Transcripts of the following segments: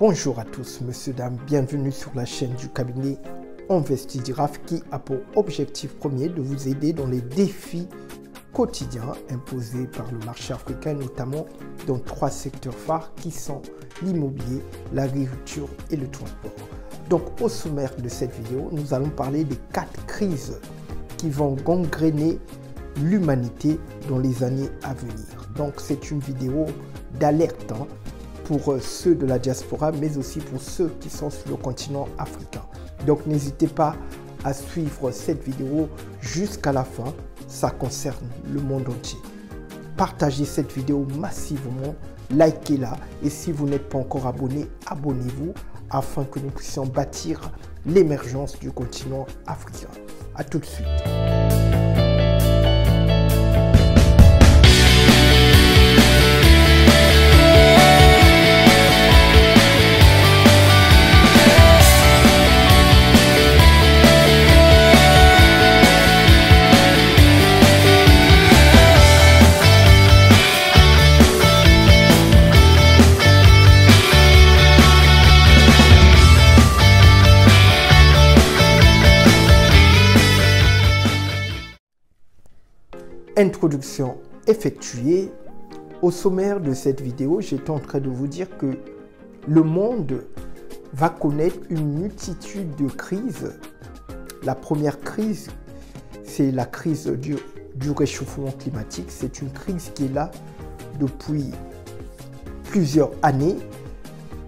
Bonjour à tous, messieurs, dames, bienvenue sur la chaîne du cabinet InvestiGiraffe qui a pour objectif premier de vous aider dans les défis quotidiens imposés par le marché africain, notamment dans 3 secteurs phares qui sont l'immobilier, l'agriculture et le transport. Donc au sommaire de cette vidéo, nous allons parler des 4 crises qui vont gangréner l'humanité dans les années à venir. Donc c'est une vidéo d'alerte pour ceux de la diaspora, mais aussi pour ceux qui sont sur le continent africain. Donc n'hésitez pas à suivre cette vidéo jusqu'à la fin, ça concerne le monde entier. Partagez cette vidéo massivement, likez-la et si vous n'êtes pas encore abonné, abonnez-vous afin que nous puissions bâtir l'émergence du continent africain. A tout de suite. Introduction effectuée. Au sommaire de cette vidéo, j'étais en train de vous dire que le monde va connaître une multitude de crises. La première crise, c'est la crise du réchauffement climatique. C'est une crise qui est là depuis plusieurs années.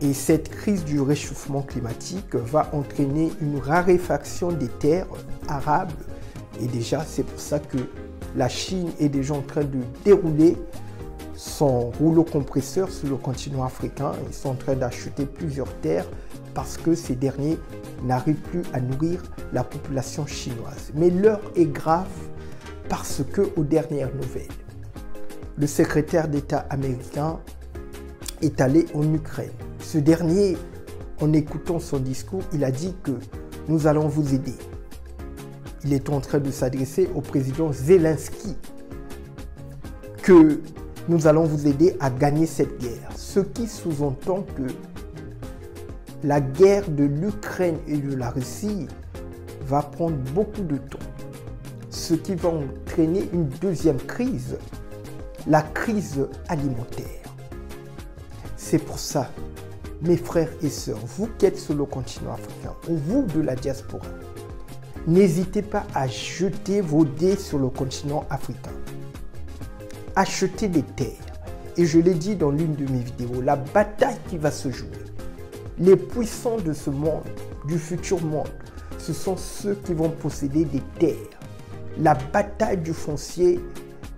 Et cette crise du réchauffement climatique va entraîner une raréfaction des terres arables. Et déjà, c'est pour ça que la Chine est déjà en train de dérouler son rouleau compresseur sur le continent africain. Ils sont en train d'acheter plusieurs terres parce que ces derniers n'arrivent plus à nourrir la population chinoise. Mais l'heure est grave parce que, aux dernières nouvelles, le secrétaire d'État américain est allé en Ukraine. Ce dernier, en écoutant son discours, il a dit que nous allons vous aider. Il est en train de s'adresser au président Zelensky, que nous allons vous aider à gagner cette guerre. Ce qui sous-entend que la guerre de l'Ukraine et de la Russie va prendre beaucoup de temps. Ce qui va entraîner une deuxième crise, la crise alimentaire. C'est pour ça, mes frères et sœurs, vous qui êtes sur le continent africain, ou vous de la diaspora, n'hésitez pas à jeter vos dés sur le continent africain. Achetez des terres. Et je l'ai dit dans l'une de mes vidéos, la bataille qui va se jouer. Les puissants de ce monde, du futur monde, ce sont ceux qui vont posséder des terres. La bataille du foncier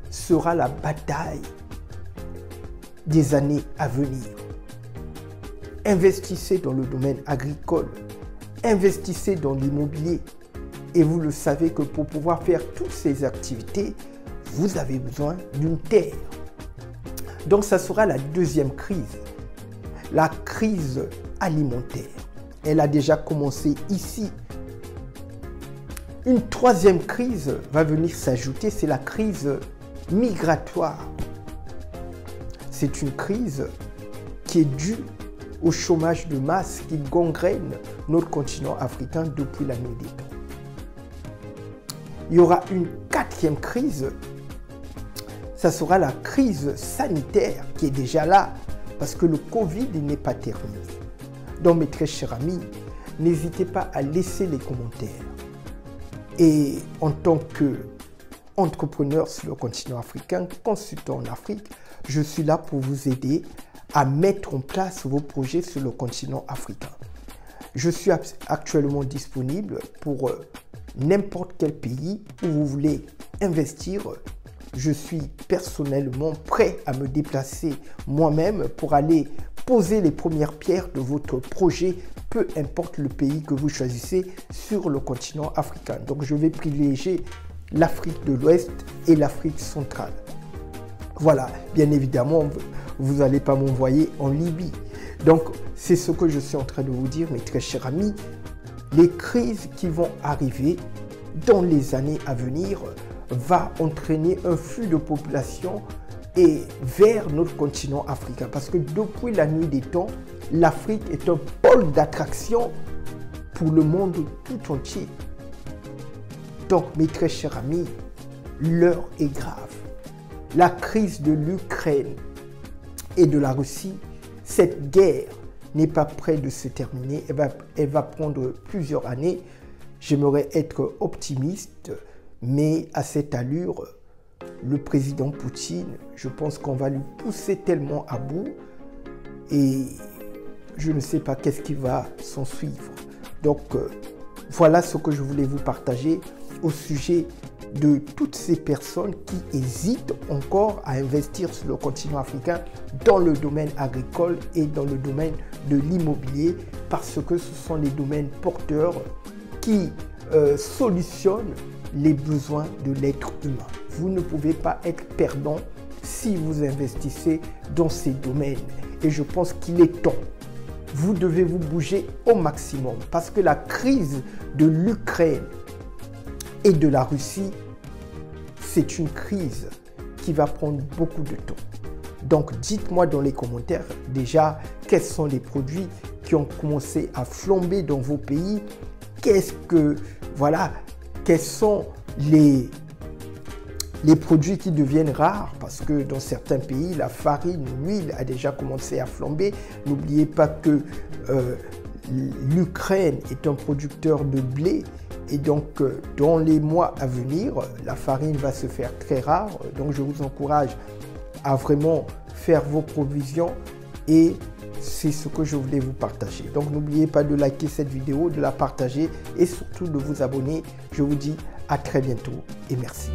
sera la bataille des années à venir. Investissez dans le domaine agricole. Investissez dans l'immobilier. Et vous le savez que pour pouvoir faire toutes ces activités, vous avez besoin d'une terre. Donc ça sera la deuxième crise, la crise alimentaire. Elle a déjà commencé ici. Une troisième crise va venir s'ajouter, c'est la crise migratoire. C'est une crise qui est due au chômage de masse qui gangrène notre continent africain depuis la nuit des temps. Il y aura une quatrième crise, ça sera la crise sanitaire qui est déjà là parce que le Covid n'est pas terminé. Donc mes très chers amis, n'hésitez pas à laisser les commentaires. Et en tant qu'entrepreneur sur le continent africain, consultant en Afrique, je suis là pour vous aider à mettre en place vos projets sur le continent africain. Je suis actuellement disponible pour n'importe quel pays où vous voulez investir. Je suis personnellement prêt à me déplacer moi-même pour aller poser les premières pierres de votre projet, peu importe le pays que vous choisissez sur le continent africain. Donc je vais privilégier l'Afrique de l'Ouest et l'Afrique centrale. Voilà, bien évidemment, vous n'allez pas m'envoyer en Libye. Donc c'est ce que je suis en train de vous dire, mes très chers amis. Les crises qui vont arriver dans les années à venir va entraîner un flux de population et vers notre continent africain. Parce que depuis la nuit des temps, l'Afrique est un pôle d'attraction pour le monde tout entier. Donc, mes très chers amis, l'heure est grave. La crise de l'Ukraine et de la Russie, cette guerre n'est pas près de se terminer. Elle va prendre plusieurs années. J'aimerais être optimiste, mais à cette allure, le président Poutine, je pense qu'on va lui pousser tellement à bout et je ne sais pas qu'est-ce qui va s'en suivre. Donc, voilà ce que je voulais vous partager au sujet de toutes ces personnes qui hésitent encore à investir sur le continent africain dans le domaine agricole et dans le domaine de l'immobilier parce que ce sont les domaines porteurs qui solutionnent les besoins de l'être humain. Vous ne pouvez pas être perdant si vous investissez dans ces domaines. Et je pense qu'il est temps. Vous devez vous bouger au maximum parce que la crise de l'Ukraine et de la Russie, c'est une crise qui va prendre beaucoup de temps. Donc, dites-moi dans les commentaires déjà quels sont les produits qui ont commencé à flamber dans vos pays. Quels sont les produits qui deviennent rares parce que dans certains pays, la farine, l'huile a déjà commencé à flamber. N'oubliez pas que l'Ukraine est un producteur de blé et donc dans les mois à venir, la farine va se faire très rare. Donc je vous encourage à vraiment faire vos provisions et c'est ce que je voulais vous partager. Donc n'oubliez pas de liker cette vidéo, de la partager et surtout de vous abonner. Je vous dis à très bientôt et merci.